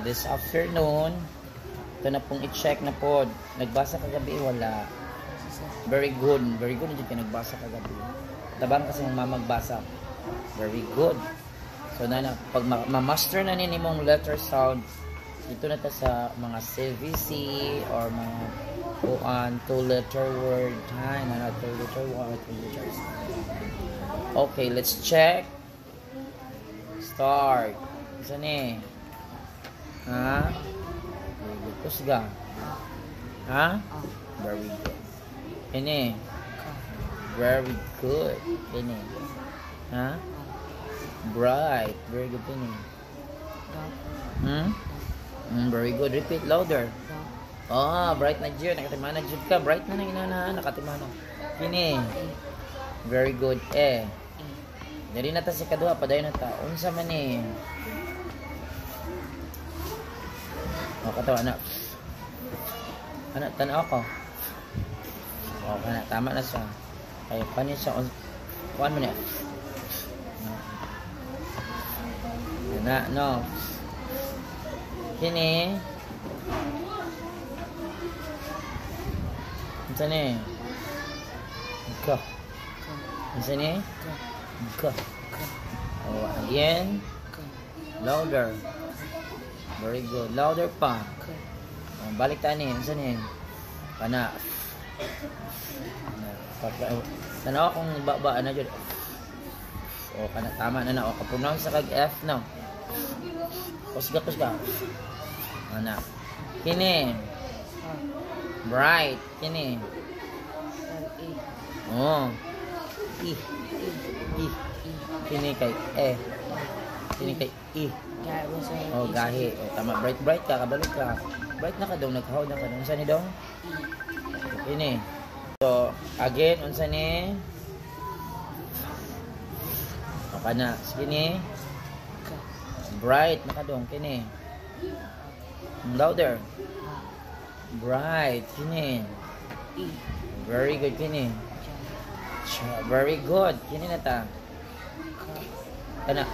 This afternoon, ito na pong i-check na po. Nagbasa kagabi, wala. Very good. Very good hindi ka nagbasa kagabi. Tabang kasi mamagbasa. Very good. So na pag ma-master na nini mong letter sound, dito na ta sa mga CVC or mga two-letter word. Hi, na 2-letter word, 2 letters. Okay, let's check. Start. Isa ni. Ha? Very good. Kusga. Ha? Very good. Ini. Very good. Ini. Ha? Bright. Very good ini. Very good. Repeat louder. Bright na dyan. Nakatimana dyan ka. Bright na inana. Nakatimana. Ini. Very good. Dari na ta si kadua. Padayon na ta. Unsa man ni. Katawa anak. Anak, tanaw ako. Anak, tama na siya. Kaya panin siya. 1 minute. Anak, no. Kini. Isa ni. Go. Isa ni. Go. Again. Louder. Very good. Louder pa. Balik tayo ni. Saan ni? Pana. Tanaw akong baba na dyan. Kana. Tama na na. Kapronounce sa kag F na. Kusga. Ana. Kini. Bright. Kini. I. Kini kay Kini kay I. Gahi. Tama. Bright ka. Kabalik ka. Bright na ka daw. Naghaw na ka. Unsa ni daw? Ini. So, again. Unsa ni? Na. Sige ni. Bright na ka daw. Kini. Louder. Bright. Kini. Very good. Kini. Very good. Kini na ta. Anak.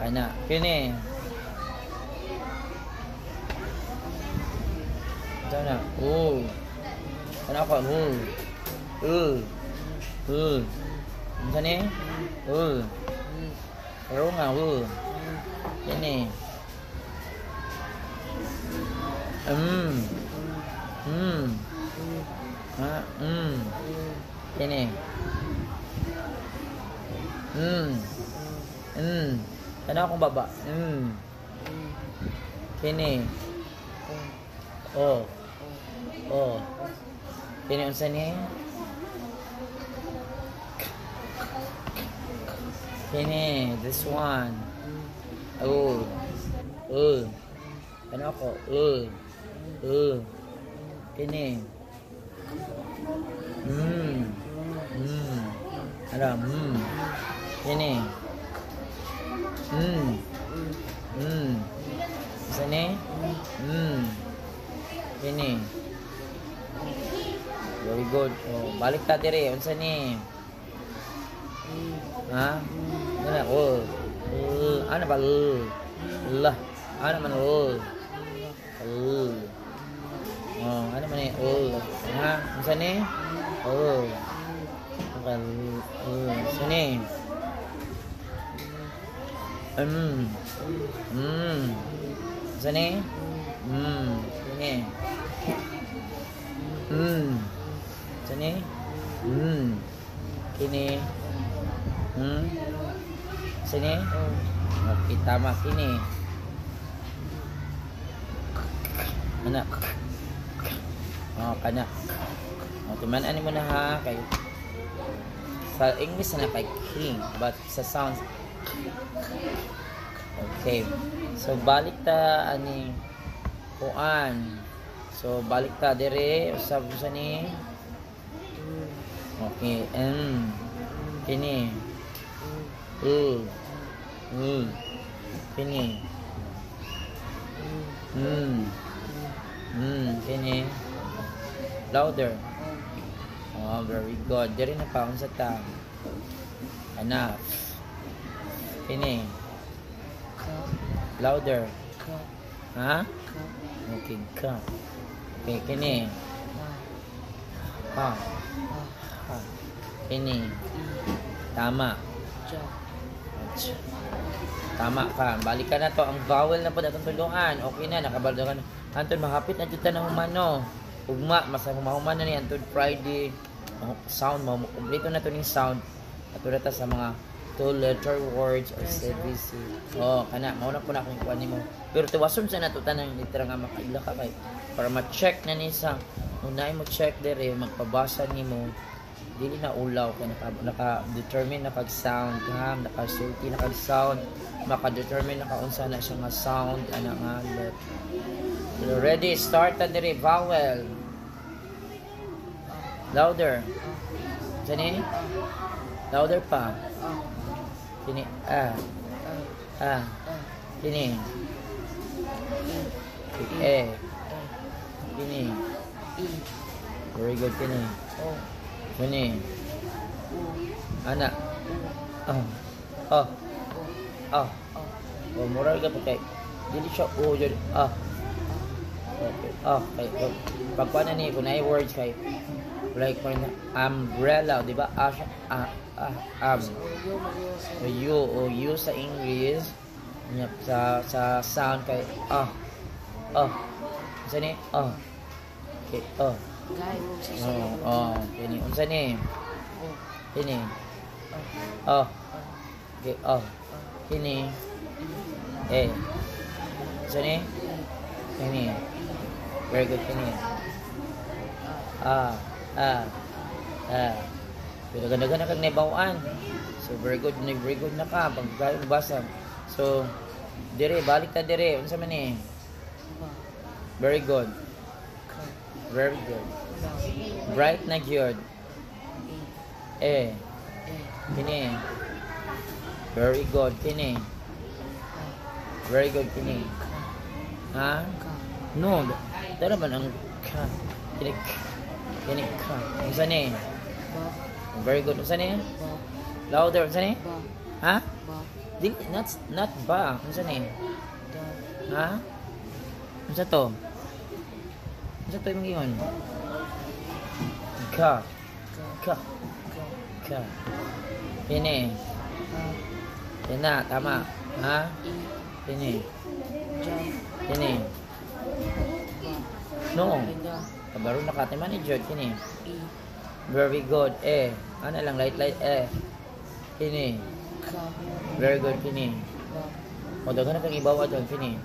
Kana. Kini. Sana. Kana ko. Ano ni? Pero nga. Kini. Kini. Kana akong baba. Kini. Kini unsa ni? Kini, this one. Kana ako. Kini. Ada. Kini. Sini. Kini. Very good. Balik ta diri. Unsa ni? Ha? Ana ana ba lah. Ana man ano man ni? Ha? Unsa ni? Sini. Sini. Sini. Sini. Kini. Sini. Okay, tama. Kini. Anak. Kana. Tumanan mo na ha. Kay sa English na kay king, but sa sounds. Okay. So balik ta ani kuan. So balik ta dire usab sa ni. Okay. Kini. Kini. Kini. Louder. Very good. Diri na pa unsa ta. Enough. Kini. Louder. Ka. Ha? Ka. Okay, ka. Okay, kini. Ha. Ha. Ha. Ha. Kini. I. Tama. Ja. Tama ka. Balikan na to. Ang vowel na po datong tulungan. Okay na, nakabaldo ka na. Anton, mahapit na dito na humano. Ugma, masa humahuman na ni Anton Friday. Sound mo. Kumplito na to ng sound. Katulad ta sa mga 2-letter words or CBC. Oh, kana. Mauna po na kung kuha mo. Pero tuwason sa natutan ng litra nga makaila ka kay. Para ma-check na ni sa unay mo check dire, magpabasa ni mo. Dili na ulaw kay naka-determine na kag-sound ha, naka-certy na kag-sound, maka-determine na kaunsa na siya nga sound ana nga let. Ready, start na dire vowel. Louder. Sini? Louder pa. Sini Sini. Sini. Very good sini. Sini. Anak. Oh, moral ka pa kay. Dili siya jadi Okay. Pagkuha na ni kung na words kay like umbrella, di ba? You sa English sa sound kay Sini? Okay. Kini unsa ni? Kini. Okay. Kini. Unsa ni? Kini. Very good kini. Pero ganda-ganda kag naibawaan. So very good na ka pag basa. So dire balik ta dire unsa man ni? Very good. Very good. Bright na gyud. Kini. Very good kini. Very good kini. Ha? No. Dara man ang ka. Kini ka. Unsa ni? Very good. Unsa ni? Louder. Unsa ni? Ha? Dili not ba. Unsa ni? Ha? Unsa to? Unsa to imong ingon? Ka. Kini. Kina, tama. Ha? Kini. No. Kabaro na ka manager kini. Very good. Ano lang light Kini. Very good kini. O dagan na kang ibawa doon kini.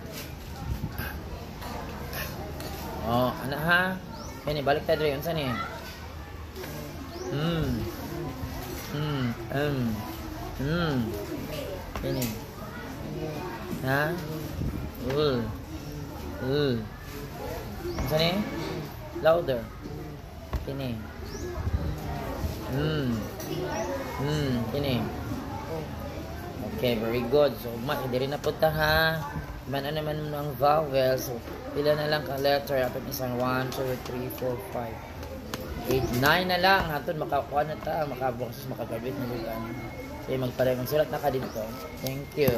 Ana ha. Kini balik ta dire unsa ni? Kini. Ha? Unsa ni? Louder. Kini. Kini. Okay, very good. So, diri na punta ha. Mana naman ang vowel. So, pila na lang ka letter. Apat isang 1, 2, 3, 4, 5, 8, 9 na lang. Hatun, makakuha na ta. Makabuksos, makagabit na lugan. So, magsulat na ka dito. Thank you.